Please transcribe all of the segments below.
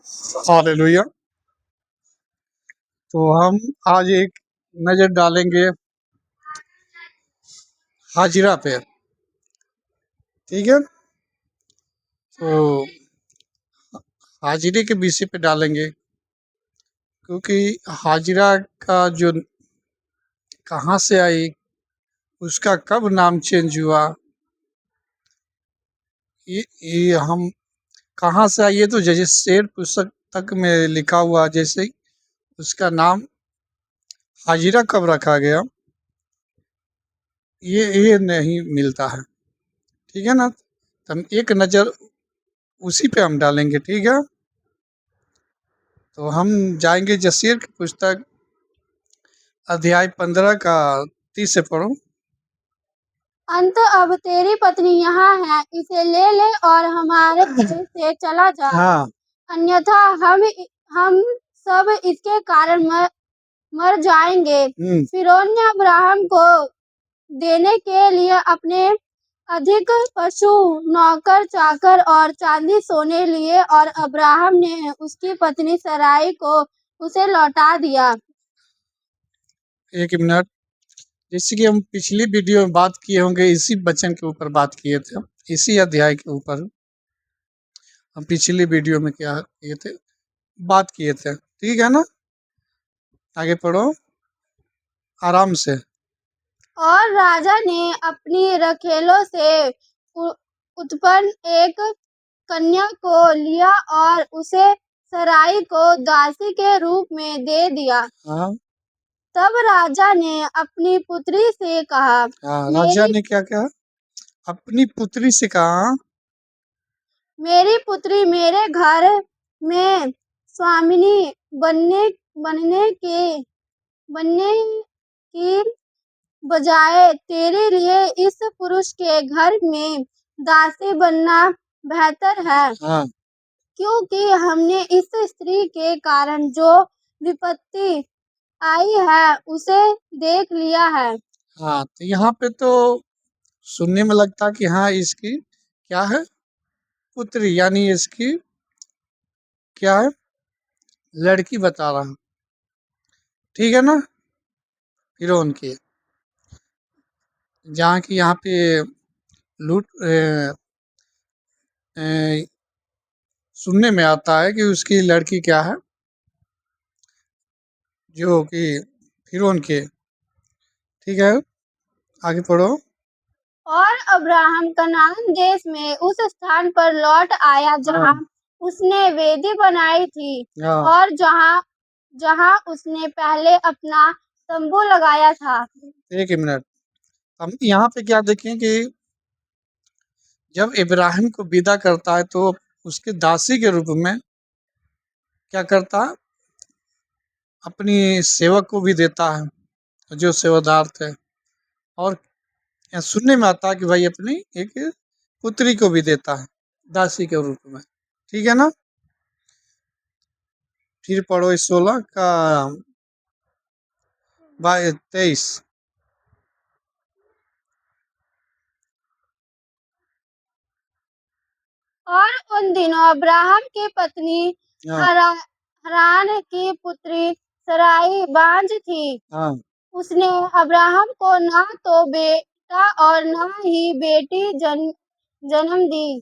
Hallelujah. तो हम आज एक नज़र डालेंगे हाजिरा पे। ठीक है, तो हाजिरे के विषय पे डालेंगे, क्योंकि हाजिरा का जो कहाँ से आई, उसका कब नाम चेंज हुआ, ये हम कहाँ से आई, ये तो जैसे शेर पुस्तक में लिखा हुआ, जैसे उसका नाम हाजिरा कब रखा गया, ये नहीं मिलता है। ठीक है ना, तो हम एक नज़र उसी पे हम डालेंगे। ठीक है, तो हम जाएंगे जसीर की पुस्तक अध्याय 15 का 30 से पढ़ो। अंत अब तेरी पत्नी यहाँ है, इसे ले ले और हमारे देश से चला जा। हाँ, अन्यथा हम सब इसके कारण मर जाएंगे। फिरौन ने अब्राहम को देने के लिए अपने अधिक पशु, नौकर चाकर और चांदी सोने लिए, और अब्राहम ने उसकी पत्नी सराई को उसे लौटा दिया। एक मिनट, जैसे कि हम पिछली वीडियो में बात किए होंगे, इसी वचन के ऊपर बात किए थे, इसी अध्याय के ऊपर हम पिछली वीडियो में क्या किए थे, बात किए थे। ठीक है ना, आगे पढ़ो आराम से। और राजा ने अपनी रखेलों से उत्पन्न एक कन्या को लिया और उसे सराई को दासी के रूप में दे दिया। हाँ, तब राजा ने अपनी पुत्री से कहा, हाँ, राजा ने क्या कहा? अपनी पुत्री से कहा, मेरी पुत्री मेरे घर में स्वामिनी बनने की बजाय तेरे लिए इस पुरुष के घर में दासी बनना बेहतर है। हाँ, क्योंकि हमने इस स्त्री के कारण जो विपत्ति आई है उसे देख लिया है। हाँ, तो यहाँ पे तो सुनने में लगता कि हाँ, इसकी क्या है, पुत्री, यानी इसकी क्या है, लड़की बता रहा। ठीक है ना, फिरौन की, जहाँ की यहाँ पे लूट सुनने में आता है कि उसकी लड़की क्या है, जो कि फिरौन के। ठीक है, आगे पढ़ो। और अब्राहम कनान देश में उस स्थान पर लौट आया जहाँ उसने वेदी बनाई थी, और जहाँ उसने पहले अपना तंबू लगाया था। एक मिनट, हम यहाँ पे क्या देखें कि जब इब्राहिम को विदा करता है तो उसके दासी के रूप में क्या करता है, अपनी सेवक को भी देता है, जो सेवादार थे। और यहाँ सुनने में आता है कि भाई अपनी एक पुत्री को भी देता है दासी के रूप में। ठीक है ना, फिर पढ़ो इस 16 का 23। और उन दिनों अब्राहम की पत्नी हरान की पुत्री सराई बांझ थी। उसने अब्राहम को ना तो बेटा और ना ही बेटी जन्म दी।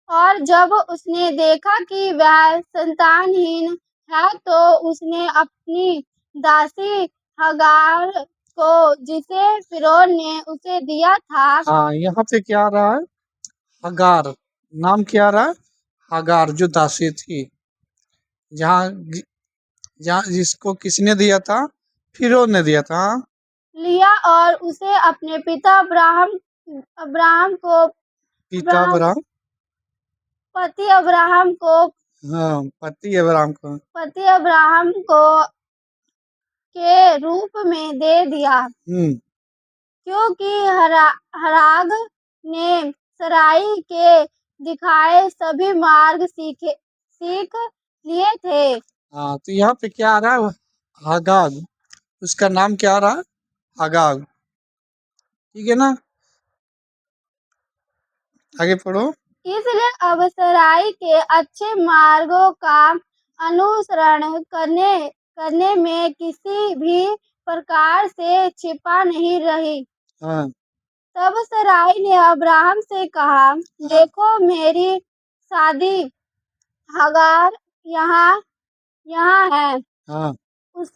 और जब उसने देखा कि वह संतानहीन है, तो उसने अपनी दासी हगार को, जिसे फिरौन ने उसे दिया था। हाँ, यहाँ पे क्या आ रहा है, हगार, नाम क्या आ रहा है, हगार, जो दासी थी, जहाँ जहाँ जिसको किसने दिया था, फिरौन ने दिया था, लिया और उसे अपने पिता अब्राहम को पिता अब्राहम, पति अब्राहम को हाँ, पति अब्राहम को के रूप में दे दिया। क्योंकि हराग ने सराई के दिखाए सभी मार्ग सीख लिए थे। हाँ, तो यहाँ पे क्या आ रहा है, हगाग, उसका नाम क्या आ रहा है, हगाग। ठीक है ना, आगे पढ़ो। इसलिए अब सराय के अच्छे मार्गों का अनुसरण करने में किसी भी प्रकार से छिपा नहीं रही। तब सराय ने अब्राहम से कहा, देखो मेरी शादी हगार यहाँ है। उस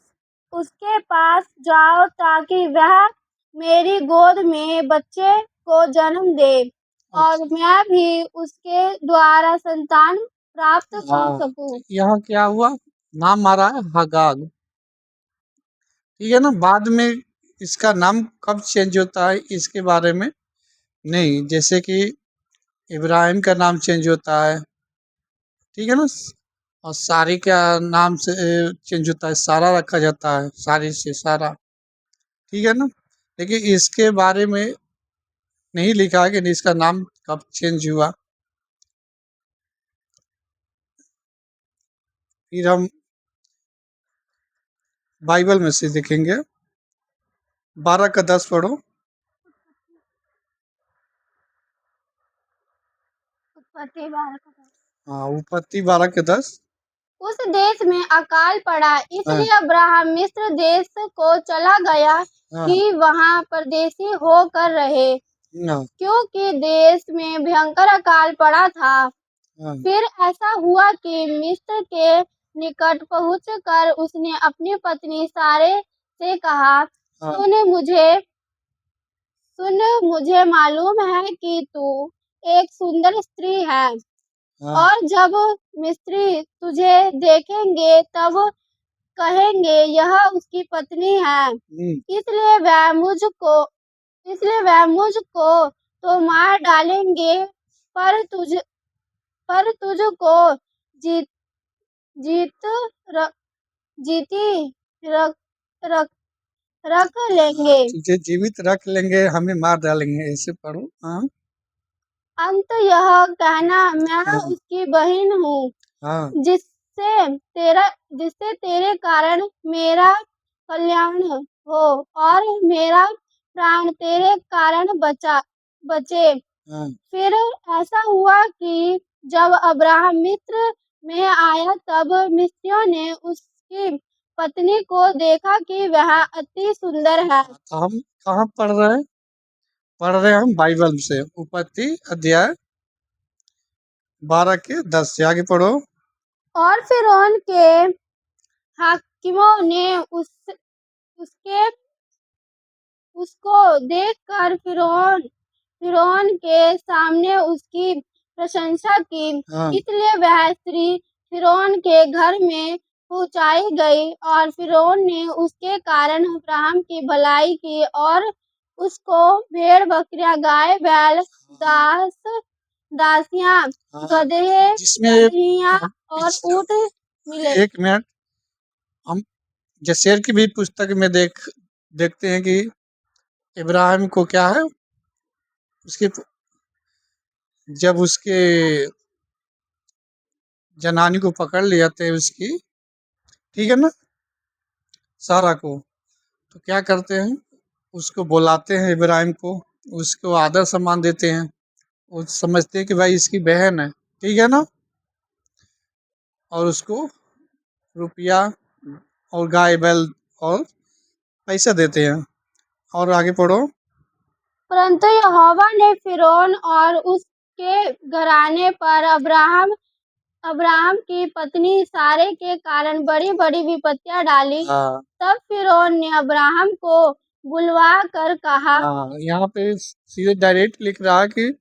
उसके पास जाओ ताकि वह मेरी गोद में बच्चे को जन्म दे और मैं भी उसके द्वारा संतान प्राप्त कर सकूं। यहाँ क्या हुआ? नाम आ रहा है हगाग, ठीक है ना। बाद में इसका नाम कब चेंज होता है इसके बारे में नहीं, जैसे कि इब्राहिम का नाम चेंज होता है, ठीक है ना। और सारी का नाम से चेंज होता है, सारा रखा जाता है, सारी से सारा, ठीक है ना। लेकिन इसके बारे में नहीं लिखा है कि इसका नाम कब चेंज हुआ। फिर हम बाइबल में से देखेंगे, 12 का 10 पढ़ो। हाँ, उत्पत्ति 12 के 10। उस देश में अकाल पड़ा, इसलिए अब्राहम मिस्र देश को चला गया कि वहाँ परदेशी होकर रहे, क्योंकि देश में भयंकर अकाल पड़ा था। फिर ऐसा हुआ कि मिस्र के निकट पहुंचकर उसने अपनी पत्नी सारे से कहा, सुन मुझे मालूम है कि तू एक सुंदर स्त्री है और जब मिस्री तुझे देखेंगे तब कहेंगे यह उसकी पत्नी है, इसलिए वह मुझको तो मार डालेंगे, पर तुझको जीती रख लेंगे। तुझे जीवित रख लेंगे, हमें मार डालेंगे, ऐसे पढ़ो। अंत यह कहना, मैं उसकी बहन हूँ, जिससे तेरे कारण मेरा कल्याण हो और मेरा प्राण तेरे कारण बचे। फिर ऐसा हुआ कि जब अब्राहम मिस्र में आया तब मिस्रियों ने उसकी पत्नी को देखा कि वह अति सुंदर है। हम कहाँ पढ़ रहे हैं? पढ़ रहे हैं हम बाइबल से, उत्पत्ति अध्याय 12 के 10 से आगे पढ़ो। और फिरौन के हाकिमों ने उसको देखकर फिरौन के सामने उसकी प्रशंसा की, इसलिए वह स्त्री फिरौन के घर में पहुंचाई गई और फिरौन ने उसके कारण अब्राहम की भलाई की और उसको भेड़ बकरियां, गाय बैल, दासियां, गधे, गदहियां और ऊंट मिले। एक मिनट, हम जसेर की भी पुस्तक में देखते हैं कि इब्राहिम को क्या है, उसके जब उसके जनानी को पकड़ ले जाते हैं उसकी, ठीक है ना, सारा को, तो क्या करते हैं, उसको बुलाते हैं इब्राहिम को, उसको आदर सम्मान देते हैं, वो समझते हैं कि भाई इसकी बहन है, ठीक है ना, और उसको रुपया और गाय बैल और पैसा देते हैं। और आगे पढ़ो। परंतु यहोवा ने फिरौन और उसके घराने पर अब्राहम की पत्नी सारे के कारण बड़ी बड़ी विपत्तियां डाली। तब फिरौन ने अब्राहम को बुलवा कर कहा, यहाँ पे सीधे डायरेक्ट लिख रहा है कि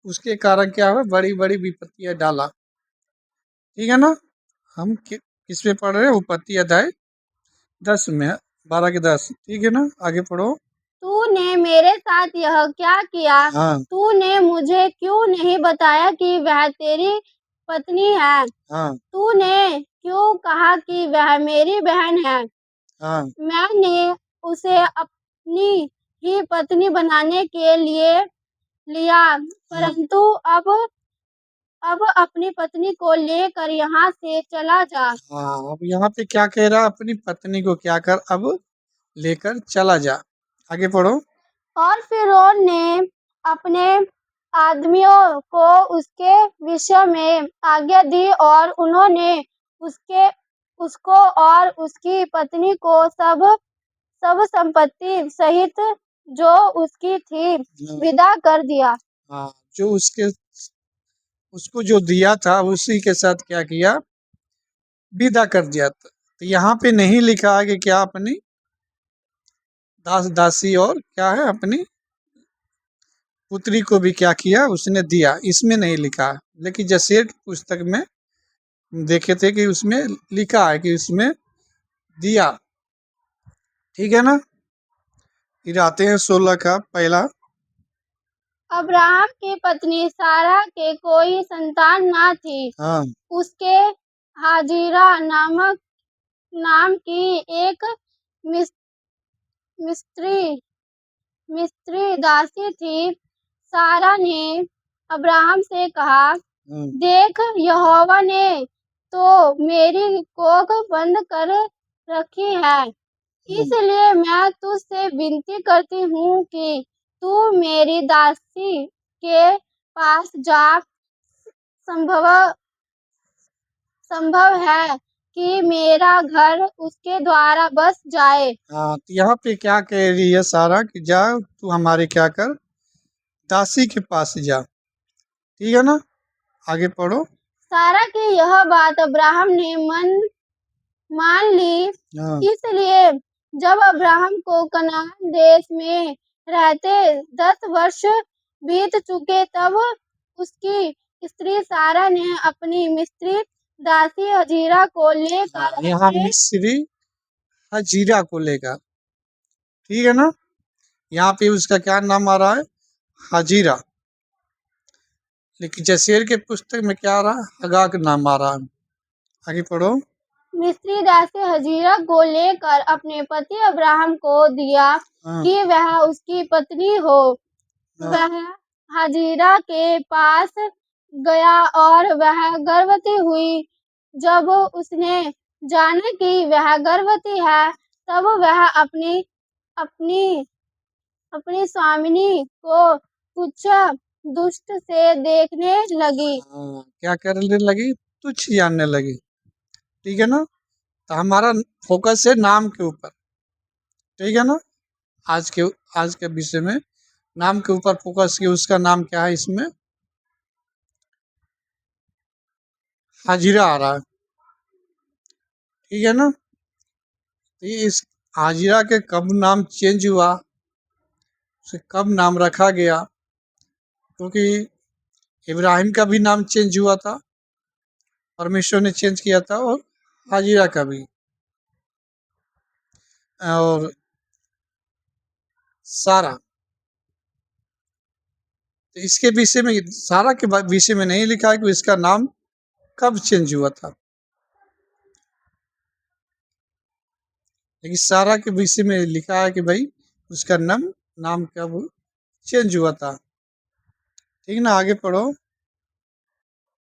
उसके कारण क्या है, बड़ी बड़ी विपत्तियां डाला, ठीक है ना। हम किस पे पढ़ रहे हैं? उत्पत्ति अध्याय 10 में, 12 के 10, ठीक है ना। आगे पढ़ो। तूने मेरे साथ यह क्या किया? तूने मुझे क्यों नहीं बताया कि वह तेरी पत्नी है? तूने क्यों कहा कि वह मेरी बहन है? मैंने उसे अपनी ही पत्नी बनाने के लिए लिया, परंतु अब अपनी पत्नी को लेकर यहाँ से चला जा। अब यहाँ पे क्या कह रहा है? अपनी पत्नी को क्या कर, अब लेकर चला जा। आगे पढ़ो। और फिरौन ने अपने आदमियों को उसके विषय में आज्ञा दी और उन्होंने उसको और उसकी पत्नी को सब संपत्ति सहित जो उसकी थी विदा कर दिया। हाँ, जो उसको जो दिया था उसी के साथ क्या किया, विदा कर दिया। तो यहाँ पे नहीं लिखा है कि क्या अपनी दास दासी और क्या है अपनी पुत्री को भी क्या किया उसने दिया, इसमें नहीं लिखा है। लेकिन जसेर की पुस्तक में देखे थे कि उसमें लिखा है कि उसमें दिया। ठीक है ना। फिर आते हैं 16 का पहला। अब्राहम की पत्नी सारा के कोई संतान न थी। हाँ, उसके हाजिरा नाम की एक मिस्त्री दासी थी। सारा ने अब्राहम से कहा, देख, यहोवा ने तो मेरी कोख बंद कर रखी है, इसलिए मैं तुझसे विनती करती हूँ कि तू मेरी दासी के पास जा। संभव है कि मेरा घर उसके द्वारा बस जाए। हाँ, तो यहाँ पे क्या कह रही है सारा कि जा तू हमारे क्या कर, दासी के पास जा। ठीक है ना, आगे पढ़ो। सारा की यह बात अब्राहम ने मान ली। हाँ, इसलिए जब अब्राहम को कनान देश में रहते 10 वर्ष बीत चुके, तब उसकी स्त्री सारा ने अपनी मिस्री दासी हजीरा को लेकर यहाँ मिस्री हजीरा को लेकर, ठीक है ना। यहाँ पे उसका क्या नाम आ रहा है, हजीरा। लेकिन जसेर के पुस्तक में क्या आ रहा है, हगा का नाम आ रहा है। आगे पढ़ो। मिस्री दासी हजीरा को लेकर अपने पति अब्राहम को दिया कि वह उसकी पत्नी हो। वह हजीरा के पास गया और वह गर्भवती हुई। जब उसने जाना कि वह गर्भवती है, तब वह अपनी अपनी अपनी स्वामिनी को तुच्छ दुष्ट से देखने लगी। क्या करने लगी, तुच्छ जानने लगी। ठीक है ना। तो हमारा फोकस है नाम के ऊपर। ठीक है ना। आज के विषय में नाम के ऊपर फोकस किया। उसका नाम क्या है, इसमें हाजिरा आ रहा है। ठीक है ना। तो इस हाजिरा के कब नाम चेंज हुआ, उसे कब नाम रखा गया, क्योंकि इब्राहिम का भी नाम चेंज हुआ था, परमेश्वर ने चेंज किया था, और हाजिरा का भी। और सारा, तो इसके विषय में, सारा के विषय में नहीं लिखा है कि इसका नाम कब चेंज हुआ था, लेकिन सारा के विषय में लिखा है कि भाई उसका नाम कब चेंज हुआ था। ठीक ना, आगे पढ़ो।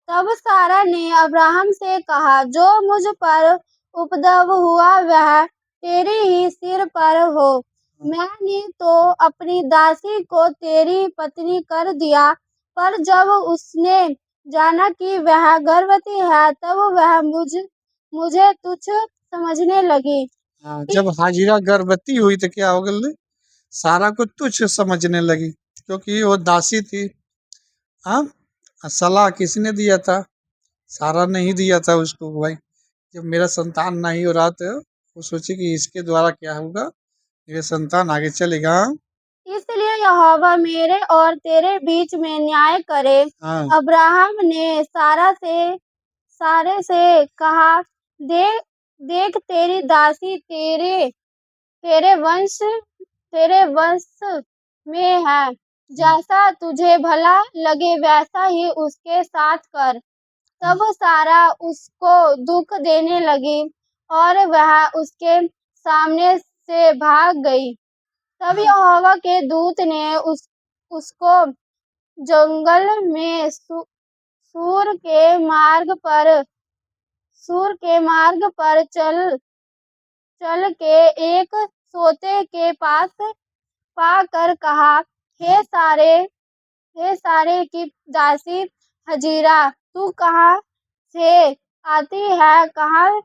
तब सारा ने अब्राहम से कहा, जो मुझ पर उपद्रव हुआ वह तेरे ही सिर पर हो। मैंने तो अपनी दासी को तेरी पत्नी कर दिया, पर जब उसने जाना कि वह गर्भवती है, तब वह मुझे तुच्छ समझने लगी। जब हाजिरा गर्भवती हुई तो क्या हो गया, सारा को तुच्छ समझने लगी, क्योंकि वो दासी थी। हाँ, सलाह किसने दिया था, सारा नहीं दिया था उसको। भाई जब मेरा संतान नहीं हो रहा था, वो सोचे कि इसके द्वारा क्या होगा, मेरे संतान आगे चलेगा। इसलिए यहोवा मेरे और तेरे बीच में न्याय करे। अब्राहम ने सारे से कहा, देख, तेरी दासी तेरे वंश में है। जैसा तुझे भला लगे वैसा ही उसके साथ कर। तब सारा उसको दुख देने लगी और वह उसके सामने से भाग गई। तब यहोवा के दूत ने उसको जंगल में सूर के मार्ग पर चल के एक सोते के पास पाकर कहा, हे हे सारे की दासी हजीरा, तू कहाँ से आती है, कहाँ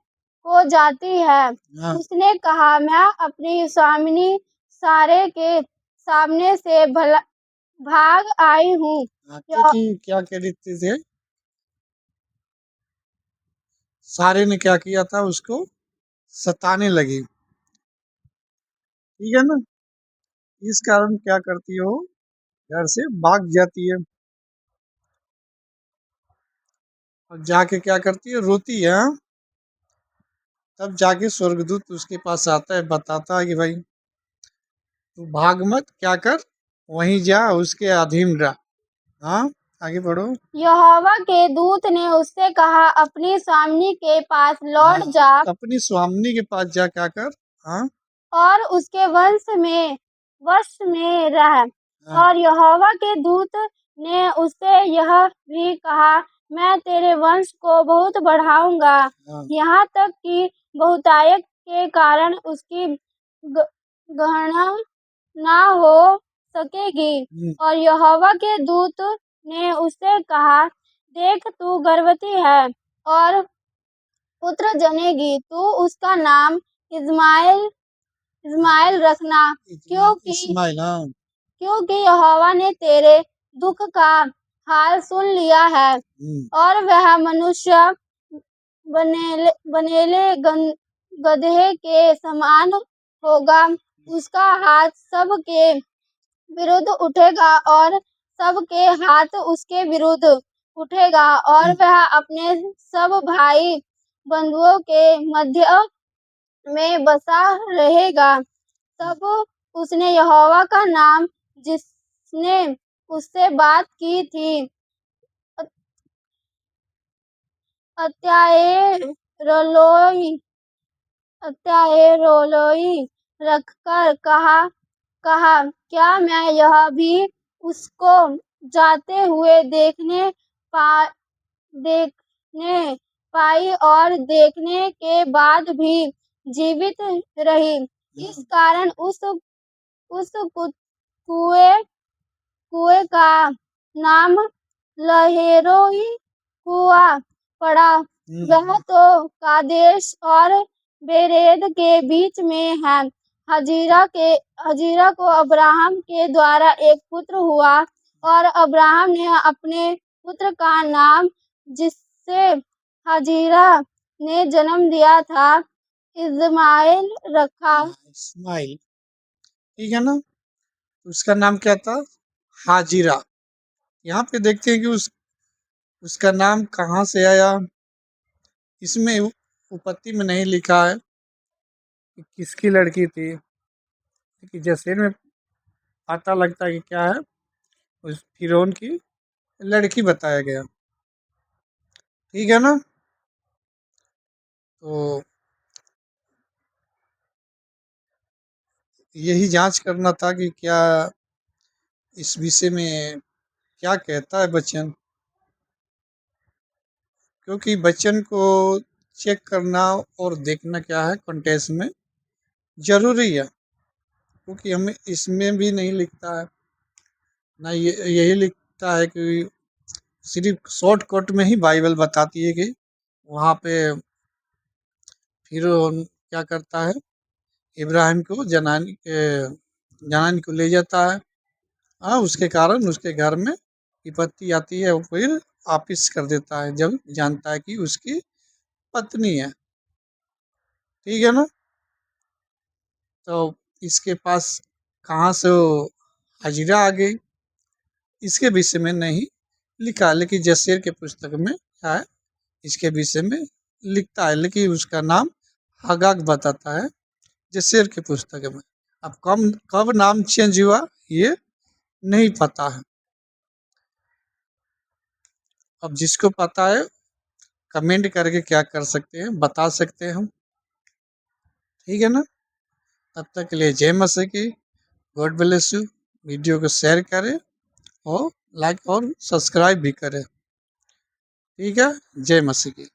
को जाती है? उसने कहा, मैं अपनी स्वामिनी सारे के सामने से भाग आई हूँ। क्योंकि क्या कह रही थी, सारे ने क्या किया था, उसको सताने लगी, ठीक है ना। इस कारण क्या करती हो, घर से भाग जाती है और जाके क्या करती है, रोती है। तब जाके स्वर्गदूत उसके पास आता है, बताता है कि भाई तू भाग मत, क्या कर, वहीं जा, उसके अधीन रह। हाँ, आगे बढ़ो। यहोवा के दूत ने उससे कहा, अपनी स्वामिनी के पास लौट जा। अपनी स्वामिनी के पास जा, क्या कर, हाँ, और उसके वश में रह। और यहोवा के दूत ने उससे यह भी कहा, मैं तेरे वंश को बहुत बढ़ाऊंगा, यहाँ तक कि बहुतायत के कारण उसकी गणना ना हो सकेगी। और यहोवा के दूत ने उससे कहा, देख तू गर्भवती है और पुत्र जनेगी, तू उसका नाम इस्माइल रखना, क्योंकि यहोवा ने तेरे दुख का हाल सुन लिया है। और वह मनुष्य बनेले गधे के समान होगा, उसका हाथ सबके विरुद्ध उठेगा और सबके हाथ उसके विरुद्ध उठेगा, और वह अपने सब भाई बंधुओं के मध्य में बसा रहेगा। तब उसने यहोवा का नाम जिसने उससे बात की थी, अत्यारोलोई रखकर कहा, क्या मैं यह भी उसको जाते हुए देखने पाई और देखने के बाद भी जीवित रही? इस कारण उस कुएं का नाम लहेरोई कुआं पड़ा। वह तो कादेश और बेरेद के बीच में है। हजीरा को अब्राहम के द्वारा एक पुत्र हुआ, और अब्राहम ने अपने पुत्र का नाम, जिससे हजीरा ने जन्म दिया था, इस्माइल रखा। इस्माइल, ठीक है ना। उसका नाम क्या था, हाजिरा। यहाँ पे देखते हैं कि उसका नाम कहाँ से आया, इसमें उपपत्ति में नहीं लिखा है कि किसकी लड़की थी, कि जैसे में पता लगता है कि क्या है, उस फिरौन की लड़की बताया गया, ठीक है ना। तो यही जांच करना था कि क्या इस विषय में क्या कहता है वचन, क्योंकि वचन को चेक करना और देखना क्या है कॉन्टेक्स्ट में जरूरी है, क्योंकि हमें इसमें भी नहीं लिखता है ना, यही लिखता है कि सिर्फ शॉर्टकट में ही बाइबल बताती है कि वहाँ पे फिर क्या करता है, इब्राहिम को जनानी को ले जाता है। हाँ, उसके कारण उसके घर में विपत्ति आती है, वो फिर वापिस कर देता है जब जानता है कि उसकी पत्नी है, ठीक है ना। तो इसके पास कहाँ से वो हाजिरा आ गई, इसके विषय में नहीं लिखा, लेकिन जसेर के पुस्तक में क्या है, इसके विषय में लिखता है, लेकिन उसका नाम हगाग बताता है जसेर के पुस्तक में। अब कब नाम चेंज हुआ ये नहीं पता है। अब जिसको पता है कमेंट करके क्या कर सकते हैं, बता सकते हैं हम, ठीक है ना। तब तक के लिए जय मसीह की, गॉड ब्लेस यू। वीडियो को शेयर करें और लाइक और सब्सक्राइब भी करें, ठीक है। जय मसीह की।